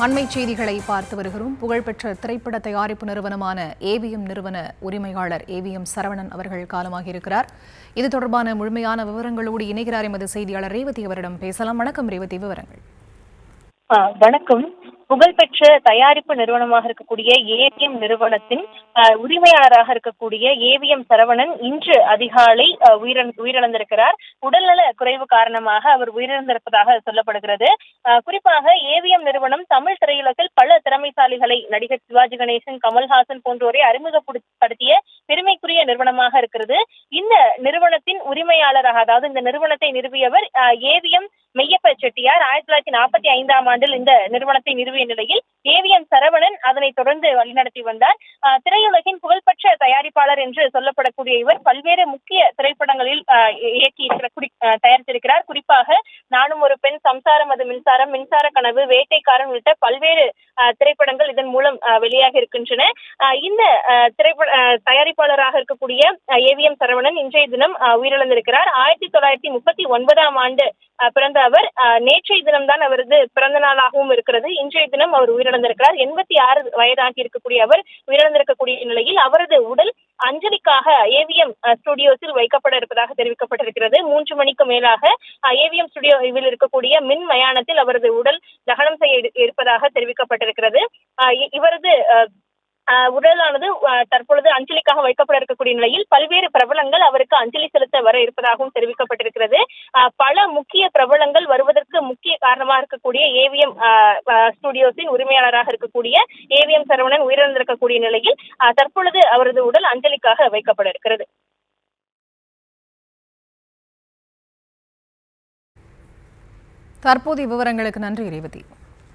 அண்மை செய்திகளை பார்த்து வருகிறோம். புகழ்பெற்ற திரைப்பட தயாரிப்பு நிறுவனமான ஏவிஎம் நிறுவன உரிமையாளர் ஏவிஎம் சரவணன் அவர்கள் காலமாகியிருக்கிறார். இது தொடர்பான முழுமையான விவரங்களோடு இணைகிறார் எமது செய்தியாளர் ரேவதி அவரிடம் பேசலாம். வணக்கம் ரேவதி, விவரங்கள். வணக்கம். புகழ்பெற்ற தயாரிப்பு நிறுவனமாக இருக்கக்கூடிய ஏவிஎம் நிறுவனத்தின் உரிமையாளராக இருக்கக்கூடிய ஏவிஎம் சரவணன் இன்று அதிகாலை உயிரிழந்திருக்கிறார். உடல்நல குறைவு காரணமாக அவர் உயிரிழந்திருப்பதாக சொல்லப்படுகிறது. குறிப்பாக ஏவிஎம் நிறுவனம் தமிழ் திரையுலகில் பல திறமைசாலிகளை நடிகர் சிவாஜி கணேசன், கமல்ஹாசன் போன்றோரை அறிமுகப்படுத்திய பெருமைக்குரிய நிறுவனமாக இருக்கிறது. இந்த நிறுவனத்தின் உரிமையாளராக, அதாவது இந்த நிறுவனத்தை நிறுவியவர் ஏவிஎம் மெய்யப்ப செட்டியார். 1945ஆம் ஆண்டில் இந்த நிறுவனத்தை நிறுவிய நிலையில் ஏவிஎம் சரவணன் அதனை தொடர்ந்து வழிநடத்தி வந்தார். திரையுலகின் புகழ்பெற்ற தயாரிப்பாளர் என்று சொல்லப்படக்கூடிய இவர் பல்வேறு முக்கிய திரைப்படங்களில் தயாரித்திருக்கிறார். குறிப்பாக நானும் ஒரு பெண், சம்சாரம் அது மின்சாரம், மின்சார கனவு, வேட்டைக்காரன் உள்ளிட்ட பல்வேறு திரைப்படங்கள் இதன் மூலம் வெளியாக இருக்கின்றன. இந்த திரைப்பட தயாரிப்பாளராக இருக்கக்கூடிய ஏவிஎம் சரவணன் இன்றைய தினம் உயிரிழந்திருக்கிறார். 1939ஆம் ஆண்டு பிறந்த அவர் நேற்றைய தினம்தான் அவரது பிறந்த நாளாகவும் இருக்கிறது. இன்றைய தினம் அவர் உயிரிழந்திருக்கிறார். 86 வயதாகி இருக்கக்கூடிய அவர் உயிரிழந்திருக்கக்கூடிய நிலையில் அவரது உடல் அஞ்சலிக்காக ஏவிஎம் ஸ்டுடியோஸில் வைக்கப்பட இருப்பதாக தெரிவிக்கப்பட்டிருக்கிறது. 3 மணிக்கு மேலாக ஏவிஎம் ஸ்டுடியோவில் இருக்கக்கூடிய மின் மயானத்தில் அவரது உடல் தகனம் செய்ய இருப்பதாக தெரிவிக்கப்பட்டிருக்கிறது. இவரது உடலானது தற்பொழுது அஞ்சலிக்காக வைக்கப்பட இருக்கக்கூடிய நிலையில் பல்வேறு பிரபலங்கள் அவருக்கு அஞ்சலி செலுத்த வர இருப்பதாகவும் தெரிவிக்கப்பட்டிருக்கிறது. பல முக்கிய பிரபலங்கள் வருவதற்கு முக்கிய காரணமாக இருக்கக்கூடிய ஏவிஎம் ஸ்டுடியோஸின் உரிமையாளராக இருக்கக்கூடிய ஏவிஎம் சரவணன் உயிரிழந்திருக்கக்கூடிய நிலையில் தற்பொழுது அவரது உடல் அஞ்சலிக்காக வைக்கப்பட இருக்கிறது. தற்போதைய விவரங்களுக்கு நன்றி ரேவதி.